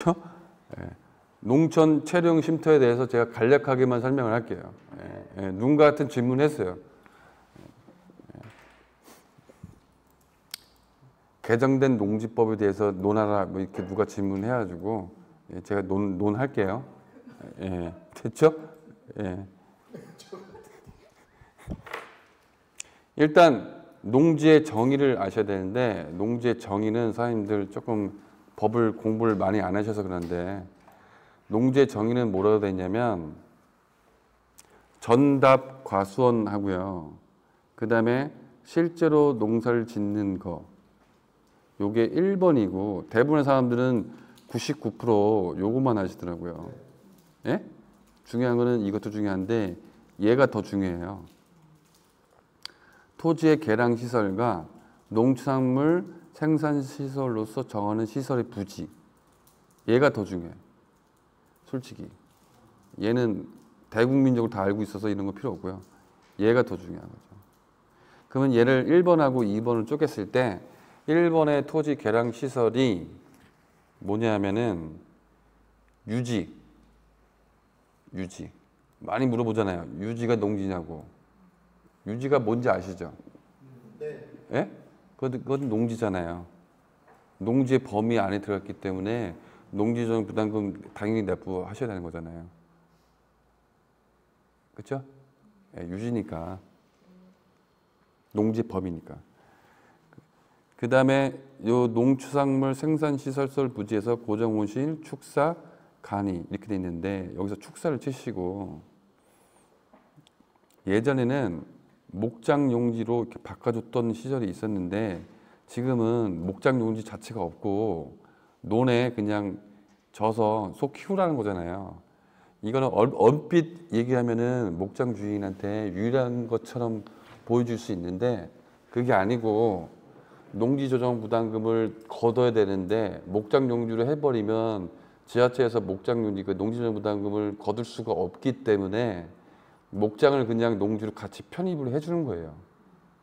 예. 농촌 체령 쉼터에 대해서 제가 간략하게만 설명을 할게요. 눈 같은 질문했어요. 개정된 농지법에 대해서 논하라 뭐 이렇게 누가 질문해가지고 제가 논할게요. 됐죠? 일단 농지의 정의를 아셔야 되는데 농지의 정의는 선생님들 조금 법을 공부를 많이 안 하셔서 그런데 농지의 정의는 뭐라고 되어 있냐면 전답 과수원 하고요. 그 다음에 실제로 농사를 짓는 거 요게 1번이고 대부분의 사람들은 99% 요것만 하시더라고요. 예? 중요한 거는 이것도 중요한데 얘가 더 중요해요. 토지의 개량시설과 농축산물 생산시설로서 정하는 시설의 부지 얘가 더 중요해요. 솔직히 얘는 대국민적으로 다 알고 있어서 이런 거 필요 없고요. 얘가 더 중요한 거죠. 그러면 얘를 1번하고 2번을 쪼갰을 때 1번의 토지 개량 시설이 뭐냐면은 유지 많이 물어보잖아요. 유지가 농지냐고. 유지가 뭔지 아시죠? 네. 예? 그건 농지잖아요. 농지의 범위 안에 들어갔기 때문에 농지조정 부담금 당연히 납부하셔야 되는 거잖아요. 그렇죠? 예, 유지니까. 농지 범위니까. 그 다음에 요 농축산물 생산시설설 부지에서 고정온실, 축사, 간이 이렇게 돼 있는데 여기서 축사를 치시고 예전에는 목장 용지로 이렇게 바꿔줬던 시절이 있었는데 지금은 목장 용지 자체가 없고 논에 그냥 져서 소 키우라는 거잖아요. 이거는 얼핏 얘기하면은 목장 주인한테 유리한 것처럼 보여줄 수 있는데 그게 아니고 농지조정 부담금을 걷어야 되는데 목장 용지로 해버리면 지자체에서 목장 용지 그 농지조정 부담금을 거둘 수가 없기 때문에 목장을 그냥 농지로 같이 편입을 해주는 거예요.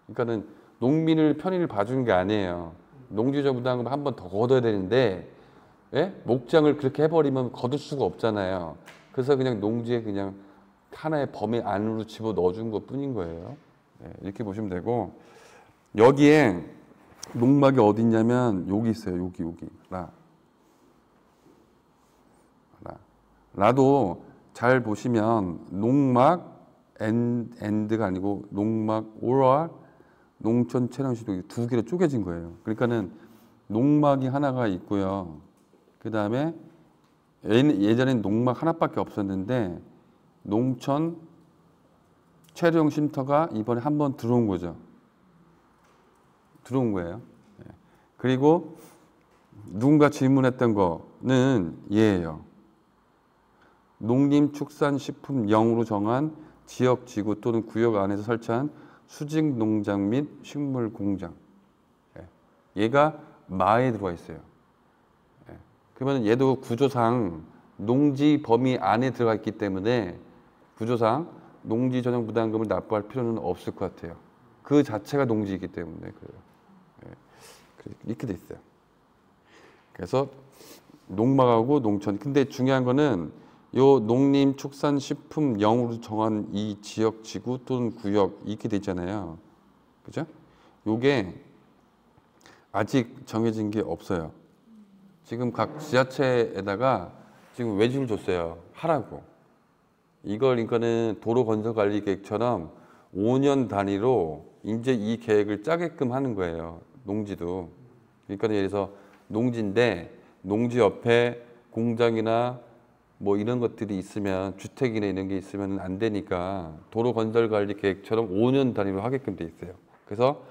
그러니까는 농민을 편의를 봐주는 게 아니에요. 농지조정 부담금 한 번 더 걷어야 되는데 예? 목장을 그렇게 해버리면 거둘 수가 없잖아요. 그래서 그냥 농지에 그냥 하나의 범위 안으로 집어 넣어준 것 뿐인 거예요. 네, 이렇게 보시면 되고 여기에 농막이 어디 있냐면 여기 있어요. 여기 라도 잘 보시면 농막 엔드가 아니고 농막 오라 농촌 체령시도 두 개로 쪼개진 거예요. 그러니까는 농막이 하나가 있고요. 그 다음에 예전엔 농막 하나밖에 없었는데 농촌 체령 쉼터가 이번에 한 번 들어온 거죠. 들어온 거예요. 그리고 누군가 질문했던 거는 얘예요. 농림축산식품령으로 정한 지역, 지구 또는 구역 안에서 설치한 수직 농장 및 식물 공장. 얘가 마에 들어와 있어요. 그러면 얘도 구조상 농지 범위 안에 들어가 있기 때문에 구조상 농지 전용 부담금을 납부할 필요는 없을 것 같아요. 그 자체가 농지이기 때문에 그래요. 이렇게 돼 있어요. 그래서 농막하고 농촌. 근데 중요한 거는 요 농림축산식품령으로 정한 이 지역, 지구 또는 구역 이렇게 돼 있잖아요. 그죠? 요게 아직 정해진 게 없어요. 지금 각 지자체에다가 지금 외주를 줬어요. 하라고. 이걸 그러니까는 도로건설관리계획처럼 5년 단위로 이제 이 계획을 짜게끔 하는 거예요. 농지도. 그러니까 예를 들어서 농지인데 농지 옆에 공장이나 뭐 이런 것들이 있으면 주택이나 이런 게 있으면 안 되니까 도로건설관리계획처럼 5년 단위로 하게끔 돼 있어요. 그래서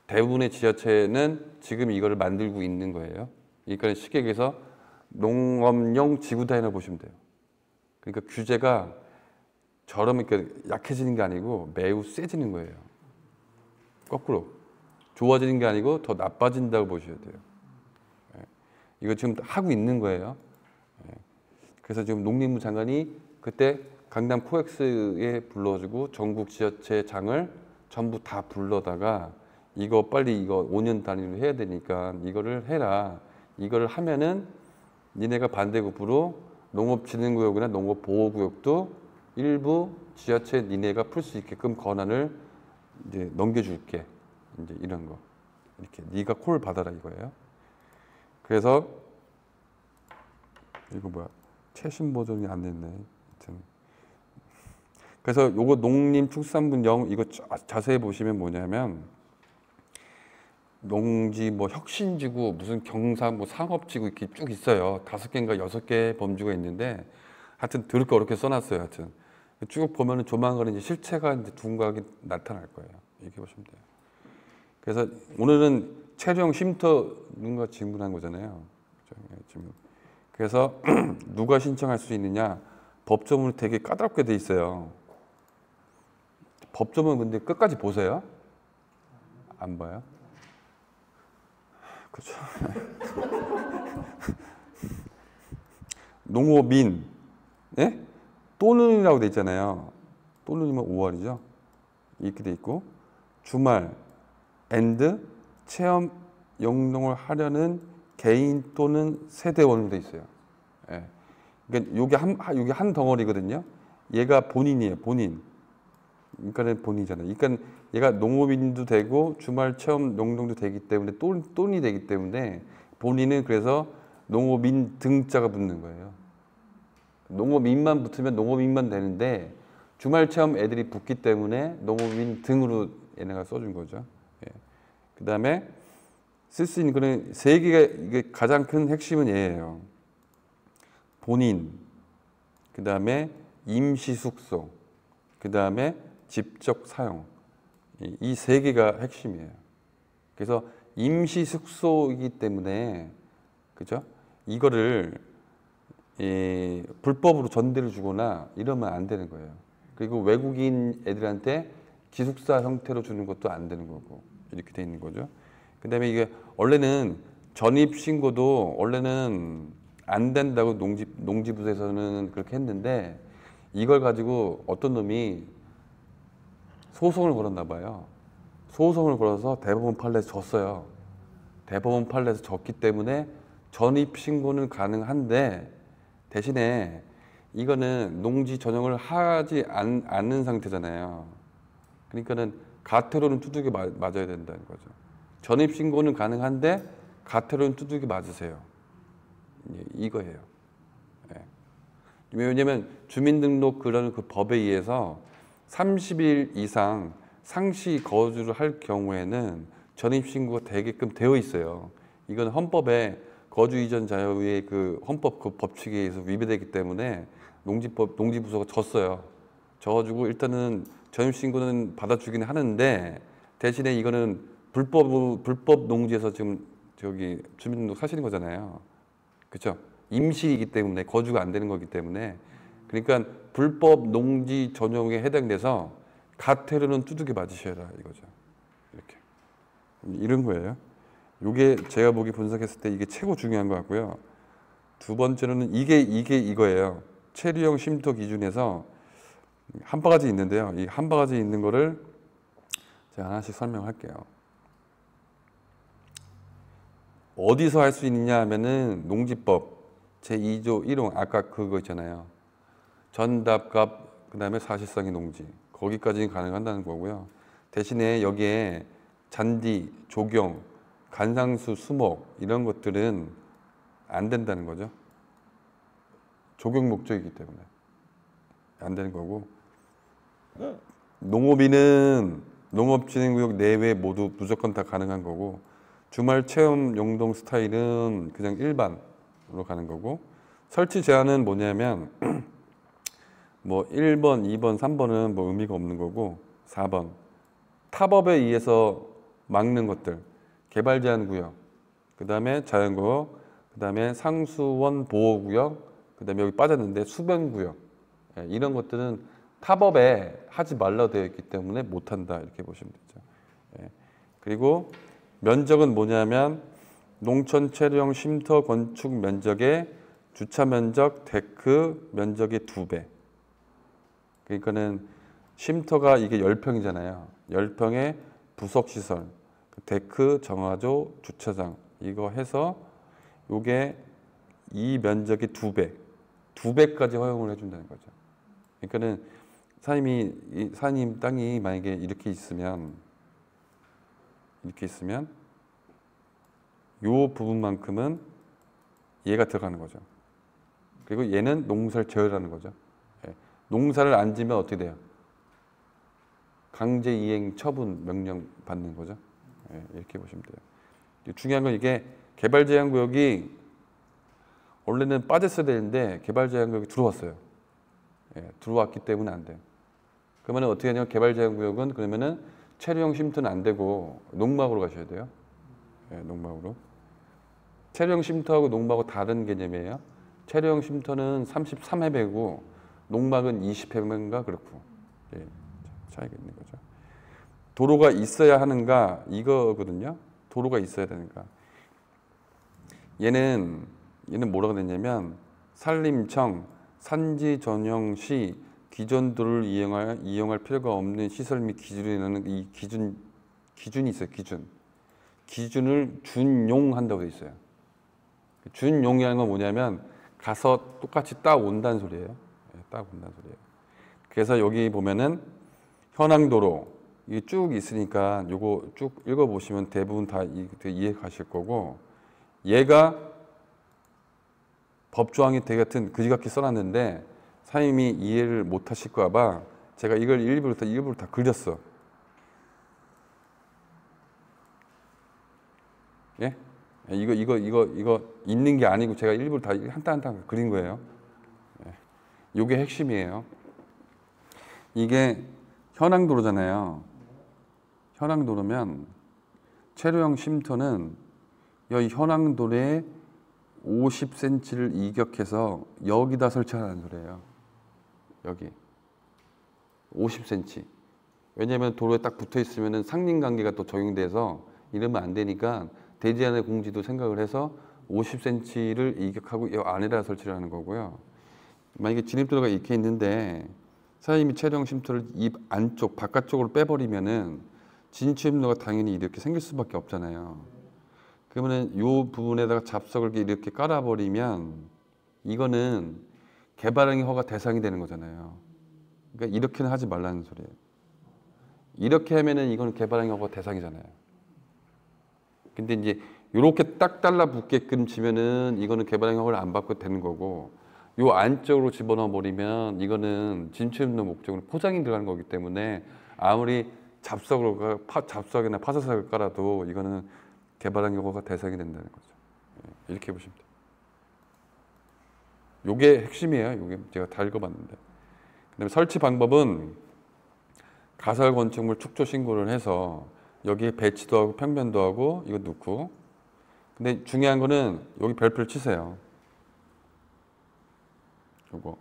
대부분의 지자체는 지금 이거를 만들고 있는 거예요. 그러니까 쉽게 얘기해서 농업용 지구단위로 보시면 돼요. 그러니까 규제가 저럼 이렇게 약해지는 게 아니고 매우 세지는 거예요. 거꾸로 좋아지는 게 아니고 더 나빠진다고 보셔야 돼요. 이거 지금 하고 있는 거예요. 그래서 지금 농림부 장관이 그때 강남 코엑스에 불러주고 전국 지자체 장을 전부 다 불러다가 이거 빨리 이거 5년 단위로 해야 되니까 이거를 해라. 이거를 하면은 니네가 반대급부로 농업진흥구역이나 농업보호구역도 일부 지자체 니네가 풀 수 있게끔 권한을 이제 넘겨줄게. 이제 이런 거. 이렇게 네가 콜 받아라 이거예요. 그래서 이거 뭐야? 최신 버전이 안 됐네. 하여튼. 그래서 요거 농림축산분령 이거 자세히 보시면 뭐냐면 농지 뭐 혁신지구 무슨 경사 뭐 상업지구 이렇게 쭉 있어요. 5개인가 6개 범주가 있는데 하여튼 더럽게 어렵게 써놨어요. 하여튼 쭉 보면은 조만간 이제 실체가 이제 둔각이 나타날 거예요. 이렇게 보시면 돼요. 그래서 오늘은 체령 쉼터 누가 질문한 거잖아요. 그래서 누가 신청할 수 있느냐? 법조문이 되게 까다롭게 돼 있어요. 법조문 근데 끝까지 보세요. 안 봐요? 그렇죠. 농업인, 예? 또는이라고 돼 있잖아요. 또는이면 5월이죠. 이렇게 돼 있고 주말, 앤드 체험 영농을 하려는 개인 또는 세대원으로 돼 있어요. 예. 그러니까 요게 한 덩어리거든요. 얘가 본인이에요. 본인. 그러니까는 본인이잖아요. 그러니까 얘가 농업인도 되고 주말 체험 영농도 되기 때문에 또는이 되기 때문에 본인은 그래서 농업인 등자가 붙는 거예요. 농업인만 붙으면 농업인만 되는데 주말 체험 애들이 붙기 때문에 농업인 등으로 얘네가 써준 거죠. 예. 그 다음에 쓸 수 있는 거는 3개가 이게 가장 큰 핵심은 얘예요. 본인, 그 다음에 임시 숙소, 그 다음에 직접 사용. 이 3개가 핵심이에요. 그래서 임시 숙소이기 때문에 그죠? 이거를 불법으로 전대를 주거나 이러면 안 되는 거예요. 그리고 외국인 애들한테 기숙사 형태로 주는 것도 안 되는 거고 이렇게 돼 있는 거죠. 그다음에 이게 원래는 전입 신고도 원래는 안 된다고 농지부에서는 그렇게 했는데 이걸 가지고 어떤 놈이 소송을 걸었나 봐요. 소송을 걸어서 대법원 판례에서 졌어요. 대법원 판례에서 졌기 때문에 전입 신고는 가능한데 대신에 이거는 농지 전용을 하지 않는 상태잖아요. 그러니까는 가태료는 두들겨 맞아야 된다는 거죠. 전입 신고는 가능한데 가태료는 두들겨 맞으세요. 이거예요. 네. 왜냐하면 주민등록 그런 그 법에 의해서 30일 이상 상시 거주를 할 경우에는 전입 신고가 되게끔 되어 있어요. 이건 헌법에 거주 이전 자유의 그 헌법 그 법칙에 의해서 위배되기 때문에 농지부서가 졌어요. 져가지고 일단은 전입 신고는 받아주기는 하는데 대신에 이거는 불법 농지에서 지금 저기 주민등록 사시는 거잖아요. 그렇죠? 임시이기 때문에 거주가 안 되는 거기 때문에 그러니까 불법 농지 전용에 해당돼서 가태료는 두들겨 맞으셔야 이거죠. 이렇게 이런 거예요. 이게 제가 보기 분석했을 때 이게 최고 중요한 것 같고요. 두 번째로는 이게 이거예요. 체류형 쉼터 기준에서 한 바가지 있는데요. 이 한 바가지 있는 거를 제가 하나씩 설명할게요. 어디서 할 수 있느냐 하면은 농지법 제2조 1홍 아까 그거 있잖아요. 전답값 그다음에 사실상의 농지 거기까지는 가능한다는 거고요. 대신에 여기에 잔디, 조경, 간상수, 수목 이런 것들은 안 된다는 거죠. 조경 목적이기 때문에 안 되는 거고 농업인은 농업진흥구역 내외 모두 무조건 다 가능한 거고 주말 체험 용동 스타일은 그냥 일반으로 가는 거고 설치 제한은 뭐냐면 뭐 1번, 2번, 3번은 뭐 의미가 없는 거고 4번 타법에 의해서 막는 것들 개발 제한 구역 그 다음에 자연구역 그 다음에 상수원 보호구역 그 다음에 여기 빠졌는데 수변구역 이런 것들은 타법에 하지 말라 되어 있기 때문에 못한다 이렇게 보시면 되죠. 그리고 면적은 뭐냐면 농촌 체류형 쉼터 건축 면적의 주차 면적, 데크 면적의 2배. 그러니까는 쉼터가 이게 10평이잖아요. 10평에 부속시설, 데크, 정화조, 주차장 이거 해서 요게 이 면적의 2배, 2배까지 허용을 해준다는 거죠. 그러니까는 사장님 땅이 만약에 이렇게 있으면 요 부분만큼은 얘가 들어가는 거죠. 그리고 얘는 농사를 지으라는 거죠. 예. 농사를 안 지면 어떻게 돼요? 강제 이행 처분 명령 받는 거죠. 예, 이렇게 보시면 돼요. 중요한 건 이게 개발 제한 구역이 원래는 빠졌어야 되는데 개발 제한 구역이 들어왔어요. 예, 들어왔기 때문에 안 돼요. 그러면 어떻게 하냐면 개발 제한 구역은 그러면은 체류형 쉼터는 안 되고 농막으로 가셔야 돼요. 예, 농막으로. 체류형 쉼터하고 농막하고 다른 개념이에요. 체류형 쉼터는 33해배고 농막은 20해배인가 그렇고. 예, 차이가 있는 거죠. 도로가 있어야 하는가 이거거든요. 도로가 있어야 되는가. 얘는 뭐라고 됐냐면 산림청 산지 전용 시 기존 도로를 이용할 필요가 없는 시설 및 기준이라는 이 기준이 있어요. 기준을 준용한다고 돼 있어요. 준용이라는 건 뭐냐면 가서 똑같이 딱 온다는 소리예요. 딱 온다는 소리예요. 그래서 여기 보면은 현황도로 이게 쭉 있으니까 요거 쭉 읽어보시면 대부분 다 이해 가실 거고, 얘가 법조항이 되게 같은 그지 같게 써놨는데 사장님이 이해를 못 하실까 봐 제가 이걸 일부러 다 그렸어. 예? 이거 있는 게 아니고 제가 일부러 다 한 단 한 단 그린 거예요. 예. 요게 핵심이에요. 이게 현황도로잖아요. 현황도로면 체류형 쉼터는 여기 현황도로에 50cm를 이격해서 여기다 설치하라는 소리예요. 여기 50cm. 왜냐하면 도로에 딱 붙어 있으면 상린관계가 또 적용돼서 이러면 안 되니까 대지안의 공지도 생각을 해서 50cm를 이격하고 이 안에다 설치를 하는 거고요. 만약에 진입도로가 이렇게 있는데 사장님이 체류형 쉼터를 입 안쪽 바깥쪽으로 빼버리면은 진출입로가 당연히 이렇게 생길 수밖에 없잖아요. 그러면은 이 부분에다가 잡석을 이렇게 깔아버리면 이거는 개발행위 허가 대상이 되는 거잖아요. 그러니까 이렇게는 하지 말라는 소리예요. 이렇게 하면은 이거는 개발행위 허가 대상이잖아요. 근데 이제 이렇게 딱 달라붙게끔 치면은 이거는 개발행위 허가를 안 받고 되는 거고, 요 안쪽으로 집어넣어 버리면 이거는 진출입로 목적으로 포장이 들어가는 거기 때문에 아무리 잡석이나 파사석을 깔아도 이거는 개발행위 허가 대상이 된다는 거죠. 이렇게 보시면 돼요. 요게 핵심이에요. 요게 제가 다 읽어봤는데. 그다음에 설치 방법은 가설 건축물 축조 신고를 해서 여기에 배치도 하고 평면도 하고 이거 넣고. 근데 중요한 거는 여기 별표를 치세요. 요거.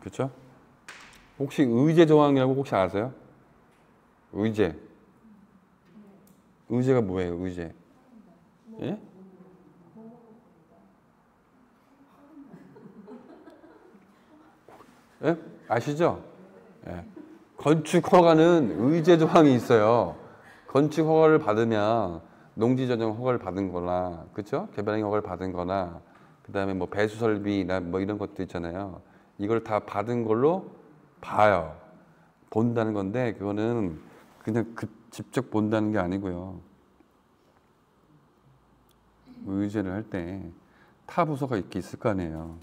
그렇죠? 혹시 의제 조항이라고 혹시 아세요? 의제가 뭐예요? 의제. 예? 예? 아시죠? 예. 건축 허가는 의제 조항이 있어요. 건축 허가를 받으면 농지 전용 허가를 받은 거나, 그렇죠? 개발행위 허가를 받은 거나, 그다음에 뭐 배수 설비나 뭐 이런 것도 있잖아요. 이걸 다 받은 걸로 봐요. 본다는 건데 그거는 그냥 직접 본다는 게 아니고요. 의제를 할 때 타 부서가 이렇게 있을 거 아니에요.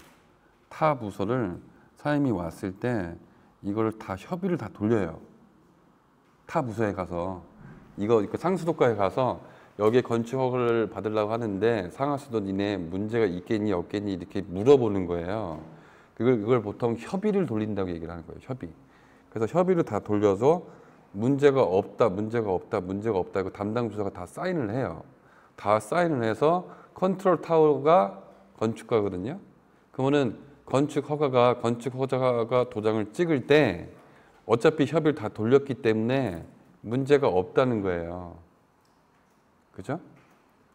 타 부서를 사장님이 왔을 때 이걸 다 협의를 다 돌려요. 타 부서에 가서 이거 상수도과에 가서 여기에 건축 허가를 받으려고 하는데 상하수도 니네 문제가 있겠니 없겠니 이렇게 물어보는 거예요. 그걸 보통 협의를 돌린다고 얘기를 하는 거예요. 협의. 그래서 협의를 다 돌려서 문제가 없다 이거 담당 부서가 다 사인을 해요. 다 사인을 해서 컨트롤 타워가 건축가거든요. 그러면은 건축 허가가 도장을 찍을 때 어차피 협의를 다 돌렸기 때문에 문제가 없다는 거예요. 그죠?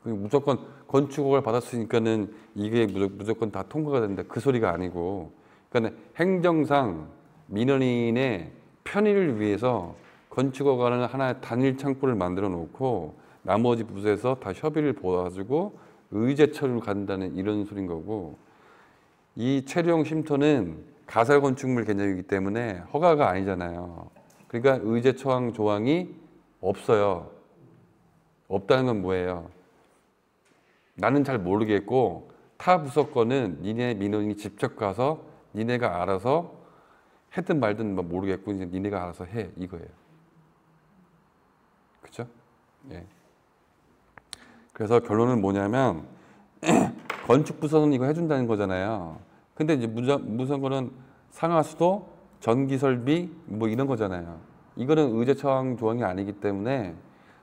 무조건 건축 허가를 받았으니까는 이게 무조건 다 통과가 된다. 그 소리가 아니고, 그러니까 행정상 민원인의 편의를 위해서 건축 허가는 하나의 단일 창구를 만들어 놓고 나머지 부서에서 다 협의를 보아주고 의제 처리로 간다는 이런 소린 거고, 이 체류형 쉼터는 가설 건축물 개념이기 때문에 허가가 아니잖아요. 그러니까 의제 처방 조항이 없어요. 없다는 건 뭐예요? 나는 잘 모르겠고 타 부서 거는 니네 민원인이 직접 가서 니네가 알아서 했든 말든 모르겠고 이제 니네가 알아서 해, 이거예요. 그죠? 예. 그래서 결론은 뭐냐면 건축 부서는 이거 해준다는 거잖아요. 근데 이제 무슨 거는 상하수도, 전기 설비 뭐 이런 거잖아요. 이거는 의제 처방 조항이 아니기 때문에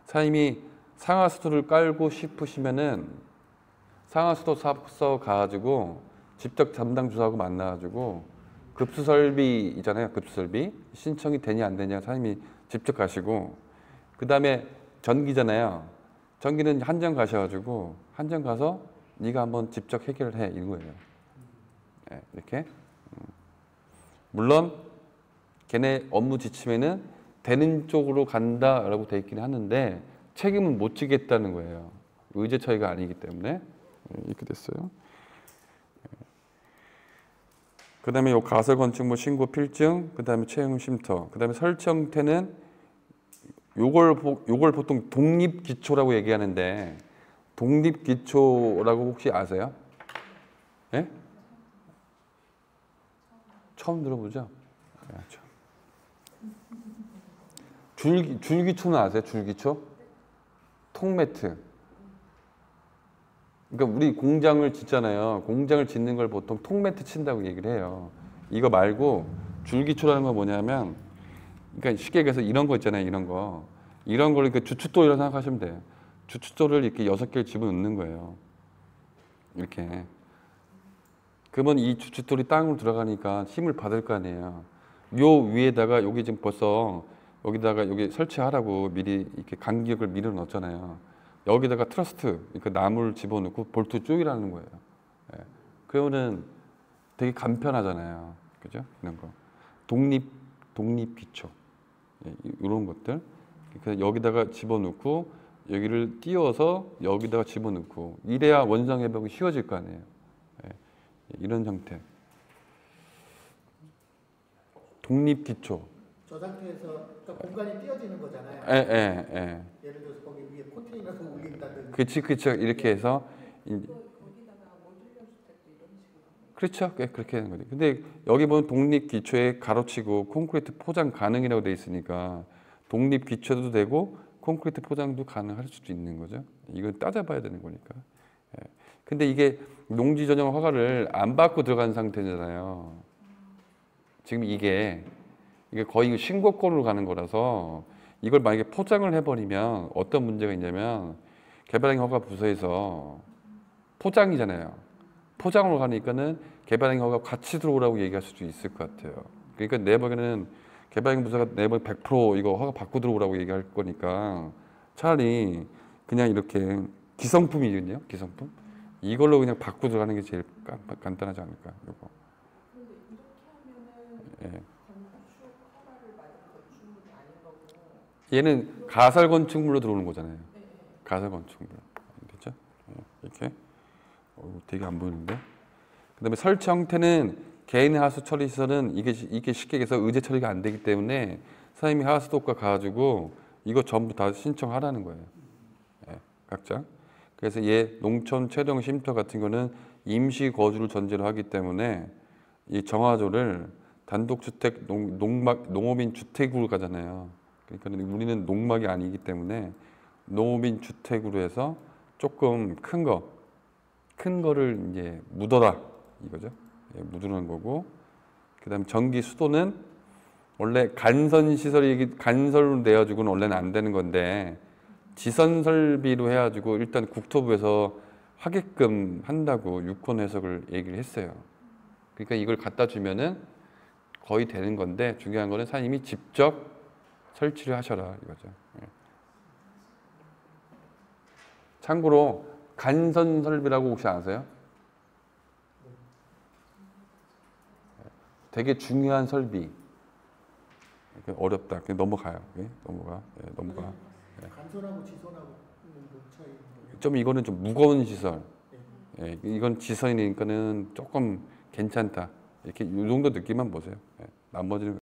사장님이 상하수도를 깔고 싶으시면은 상하수도 사업서 가가지고 직접 담당 주사하고 만나가지고 급수설비 있잖아요. 급수설비 신청이 되냐 안 되냐 사장님이 직접 가시고, 그 다음에 전기잖아요. 전기는 한전 가셔가지고 한전 가서 네가 한번 직접 해결을 해, 이거예요. 네, 이렇게. 물론 걔네 업무 지침에는 되는 쪽으로 간다라고 돼 있긴 하는데 책임은 못 지겠다는 거예요. 의제 처리가 아니기 때문에. 이렇게 됐어요. 그 다음에 요 가설 건축물 신고 필증, 그 다음에 체형 쉼터, 그 다음에 설치 형태는 요걸 보통 독립 기초라고 얘기하는데, 독립 기초라고 혹시 아세요? 예? 처음 들어보죠? 줄기초는 아세요? 줄기초? 통매트. 그러니까 우리 공장을 짓잖아요. 공장을 짓는 걸 보통 통매트 친다고 얘기를 해요. 이거 말고 줄기초라는 건 뭐냐면, 그러니까 쉽게 얘기해서 이런 거 있잖아요. 이런 거. 이런 걸 이렇게 주춧돌이라고 생각하시면 돼요. 주춧돌을 이렇게 6개를 집어넣는 거예요. 이렇게. 그러면 이 주춧돌이 땅으로 들어가니까 힘을 받을 거 아니에요. 요 위에다가 여기 지금 벌써 여기다가 여기 설치하라고 미리 이렇게 간격을 밀어 넣었잖아요. 여기다가 트러스트, 그러니까 나무를 집어넣고 볼트 쪼이라는 거예요. 예. 그러면은 되게 간편하잖아요. 그죠? 이런 거. 독립 기초. 예, 이런 것들. 그래서 여기다가 집어넣고 여기를 띄워서 여기다가 집어넣고 이래야 원상 회복이 쉬워질 거 아니에요. 예, 이런 형태. 독립 기초. 저 상태에서 그러니까 공간이 띄어지는 거잖아요. 예. 예를 들어서 거기 위에 컨테이너를 올린다든지. 그치. 이렇게 해서. 거기다가 모듈러주택도 이런 식으로. 그렇죠. 그렇게 하는 거죠. 근데 여기 보면 독립 기초에 가로치고 콘크리트 포장 가능이라고 돼 있으니까 독립 기초도 되고 콘크리트 포장도 가능할 수도 있는 거죠. 이걸 따져봐야 되는 거니까. 예. 근데 이게 농지 전용 허가를 안 받고 들어간 상태잖아요. 지금 이게 거의 신고권으로 가는 거라서 이걸 만약에 포장을 해버리면 어떤 문제가 있냐면 개발행 허가 부서에서 포장이잖아요. 포장으로 가니까는 개발행 허가 같이 들어오라고 얘기할 수도 있을 것 같아요. 그러니까 내 보기에는 개발행 부서가 내 보기 100% 이거 허가 받고 들어오라고 얘기할 거니까 차라리 그냥 이렇게 기성품이거든요. 기성품. 이걸로 그냥 받고 들어가는 게 제일 간단하지 않을까. 이거. 그런데 이렇게 하면은 예. 건축 허가를 받은 건축물이 아닌 거고. 얘는 가설 건축물로 들어오는 거잖아요. 네. 가설 건축물. 됐죠? 이렇게. 되게 안 보이는데. 그다음에 설치 형태는 개인 하수 처리 시설은 이게 쉽게 얘기해서 의제 처리가 안 되기 때문에 사장님이 하수도과 가가지고 이거 전부 다 신청하라는 거예요. 예, 각자. 그래서 얘 농촌 체령 쉼터 같은 거는 임시 거주를 전제로 하기 때문에 이 정화조를 단독주택 농업인 주택으로 가잖아요. 그러니까 우리는 농막이 아니기 때문에 농업인 주택으로 해서 조금 큰 거를 이제 묻어라 이거죠. 예, 묻으는 거고, 그다음 전기 수도는 원래 간선 시설이 간설로 내어주고는 원래는 안 되는 건데 지선 설비로 해가지고 일단 국토부에서 하게끔 한다고 유권 해석을 얘기를 했어요. 그러니까 이걸 갖다 주면은 거의 되는 건데 중요한 거는 사장님이 직접 설치를 하셔라 이거죠. 예. 참고로 간선 설비라고 혹시 아세요? 되게 중요한 설비. 어렵다. 그냥 넘어가요. 예? 넘어가. 예, 넘어가. 간선하고 지선하고 좀 이거는 좀 무거운 시설. 예, 이건 지선이니까는 조금 괜찮다. 이렇게 이 정도 느낌만 보세요. 예, 나머지는